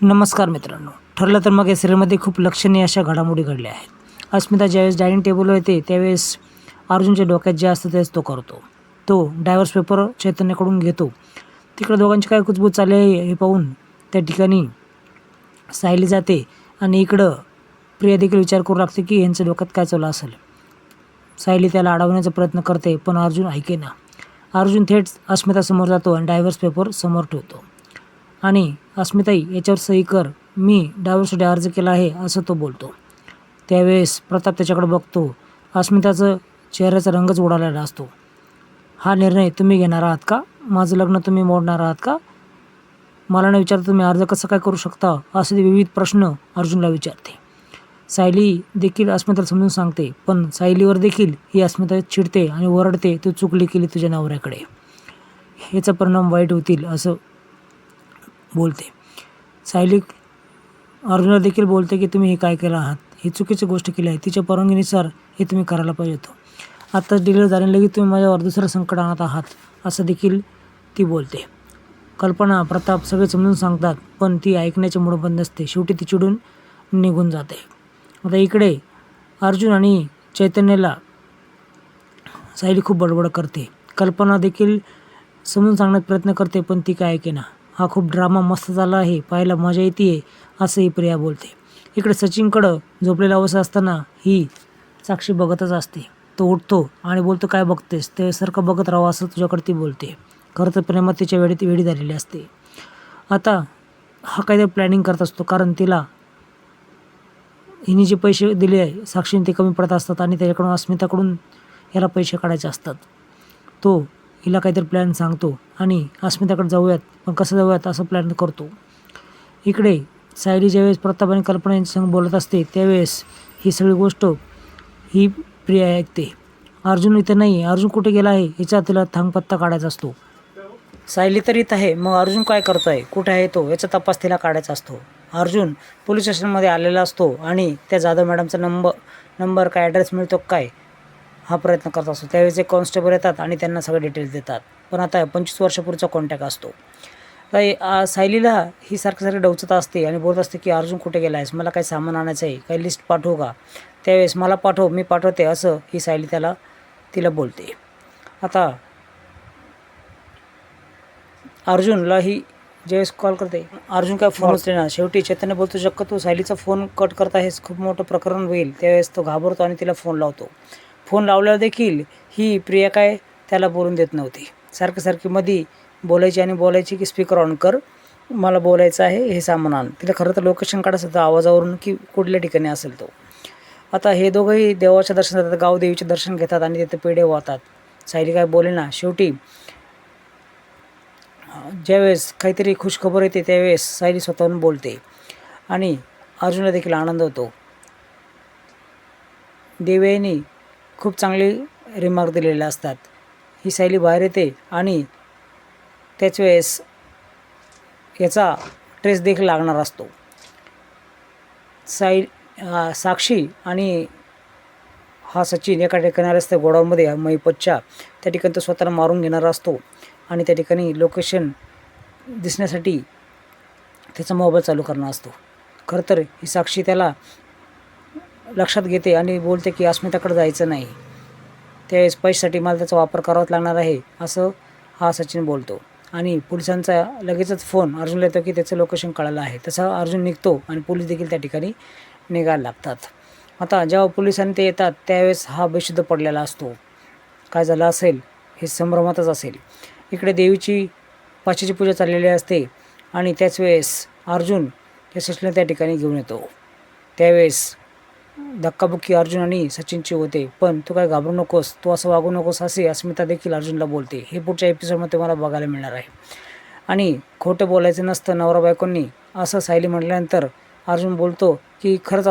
नमस्कार मित्रांनो. ठरलं तर मग या सिरियलमध्ये खूप लक्षणीय अशा घडामोडी घडल्या आहेत. अस्मिता ज्यावेळेस डायनिंग टेबलवर येते त्यावेळेस अर्जुनच्या डोक्यात जे असतं तेच तो करतो. तो डायव्हर्स पेपर चैतन्याकडून घेतो. तिकडे दोघांची काय कुजबूज चालली आहे हे पाहून त्या ठिकाणी सायली जाते आणि इकडं प्रिया देखील विचार करू लागते की यांच्या डोक्यात काय चालू असेल. सायली त्याला अडवण्याचा प्रयत्न करते पण अर्जुन ऐकेना. अर्जुन थेट अस्मितासमोर जातो आणि डायव्हर्स पेपर समोर ठेवतो आणि अस्मिताई याच्यावर सही कर, मी डायव्होर्ससाठी अर्ज केला आहे असं तो बोलतो. त्यावेळेस प्रताप त्याच्याकडे बघतो. अस्मिताचं चेहऱ्याचा रंगच उडालेला असतो. हा निर्णय तुम्ही घेणार आहात का? माझं लग्न तुम्ही मोडणार आहात का? मला न विचारता तुम्ही अर्ज कसं काय करू शकता? असे विविध प्रश्न अर्जुनला विचारते. सायली देखील अस्मिताला समजून सांगते पण सायलीवर देखील ही अस्मिता चिडते आणि ओरडते, तू चुकली केली तुझ्या नवऱ्याकडे, ह्याचा परिणाम वाईट होतील असं बोलते. सायली अर्जुनला देखील बोलते की तुम्ही हे काय केलं आहात, ही चुकीची गोष्ट केली आहे, तिच्या परवानगीनुसार हे तुम्ही करायला पाहिजे होतं. आत्ताच डिलिव्हरी झाली लगेच तुम्ही माझ्यावर दुसरं संकट आणत आहात असं देखील ती बोलते. कल्पना प्रताप सगळे समजून सांगतात पण ती ऐकण्याचे मूडबंद असते. शेवटी ती चिडून निघून जाते. आता इकडे अर्जुन आणि चैतन्याला सायली खूप बडबड करते. कल्पना देखील समजून सांगण्याचा प्रयत्न करते पण ती काय ऐकेना. हा खूप ड्रामा मस्त झाला आहे, पाहायला मजा येते असंही प्रिया बोलते. इकडे सचिनकडं झोपलेला अवस्था असताना ही साक्षी बघतच असते. तो उठतो आणि बोलतो, काय बघतेस, ते सारखं बघत राहावं असं तुझ्याकडे ती बोलते. खरं तर प्रेमात तिच्या वेडी झालेली असते. आता हा काहीतरी प्लॅनिंग करत असतो कारण तिला हिने जे पैसे दिले आहे साक्षीने ते कमी पडत असतात आणि त्याच्याकडून अस्मिताकडून याला पैसे काढायचे असतात. तो हिला काहीतरी प्लॅन सांगतो आणि अस्मिताकडे जाऊयात पण कसं जाऊयात असं प्लॅन करतो. इकडे सायली ज्यावेळेस प्रताप आणि कल्पना यांच्यासंग बोलत असते त्यावेळेस ही सगळी गोष्ट ही प्रिया ऐकते. अर्जुन इथं नाही, अर्जुन कुठे गेला आहे याचा तिला थांगपत्ता काढायचा असतो. सायली तर इथं आहे, मग अर्जुन काय करतो आहे, कुठे आहे तो, याचा तपास तिला काढायचा असतो. अर्जुन पोलीस स्टेशनमध्ये आलेला असतो आणि त्या जाधव मॅडमचा नंबर काय ॲड्रेस मिळतो काय हा प्रयत्न करत असतो. त्यावेळेस एक कॉन्स्टेबल येतात आणि त्यांना सगळे डिटेल्स देतात. पण आता 25 वर्षापूर्वीचा कॉन्टॅक्ट असतो. सायलीला ही सारखं डवचत असते आणि बोलत असते की अर्जुन कुठे गेला आहेस, मला काही सामान आणायचं आहे, काही लिस्ट पाठवू का? त्यावेळेस मला पाठव, मी पाठवते असं ही सायली तिला बोलते. आता अर्जुनला ही ज्यावेळेस कॉल करते अर्जुन काय फोन उचले ना. शेवटी चैतन्य बोलतो, चक्क तू सायलीचा फोन कट करत आहेस, खूप मोठं प्रकरण होईल. त्यावेळेस तो घाबरतो आणि तिला फोन लावतो. फोन लावल्यावर देखील ही प्रिया काय त्याला बोलून देत नव्हती. सारखी मध्ये बोलायची की स्पीकर ऑन कर, मला बोलायचं आहे, हे सामान आण. तिला खरं तर लोकेशन काढायचं होतं आवाजावरून की कुठल्या ठिकाणी असेल तो. आता हे दोघंही देवाच्या दर्शन जातात, गावदेवीचे दर्शन घेतात आणि तिथे पेढे वाहतात. सायली काय बोले ना. शेवटी ज्यावेळेस काहीतरी खुशखबर येते त्यावेळेस सायली स्वतःहून बोलते आणि अर्जुनला देखील आनंद होतो. देवयानी खूप चांगले रिमार्क दिलेले असतात. ही सायली बाहेर येते आणि त्याच वेळेस याचा ट्रेस देखील लागणार असतो. साक्षी आणि हा सचिन एका ठिकाणी आले असते गोडाऊनमध्ये महिपतच्या, त्या ठिकाणी तो स्वतःला मारून घेणार असतो आणि त्या ठिकाणी लोकेशन दिसण्यासाठी त्याचा मोबाईल चालू करणार असतो. खरं तर ही साक्षी त्याला लक्षात घेते आणि बोलते की अस्मिताकडे जायचं नाही, त्यावेळेस पैशासाठी मला त्याचा वापर करावाच लागणार आहे असं हा सचिन बोलतो. आणि पोलिसांचा लगेचच फोन अर्जुनला येतो की त्याचं लोकेशन कळालं आहे. तसा अर्जुन निघतो आणि पोलीस देखील त्या ठिकाणी निघायला लागतात. आता जेव्हा पोलिसांनी ते येतात त्यावेळेस हा बेशुद्ध पडलेला असतो. काय झालं असेल हे संभ्रमातच असेल. इकडे देवीची पाचीची पूजा चाललेली असते आणि त्याच वेळेस अर्जुन त्या सचिनला त्या ठिकाणी घेऊन येतो. त्यावेळेस धक्काबुक्की अर्जुन आणि सचिनची होते. पण तू काय घाबरू नकोस, तू असं वागू नकोस असे अस्मिता देखील अर्जुनला बोलते. हे पुढच्या एपिसोडमध्ये तुम्हाला बघायला मिळणार आहे. आणि खोटं बोलायचं नसतं नवरा बायकोंनी असं सायली म्हटल्यानंतर अर्जुन बोलतो की खरंच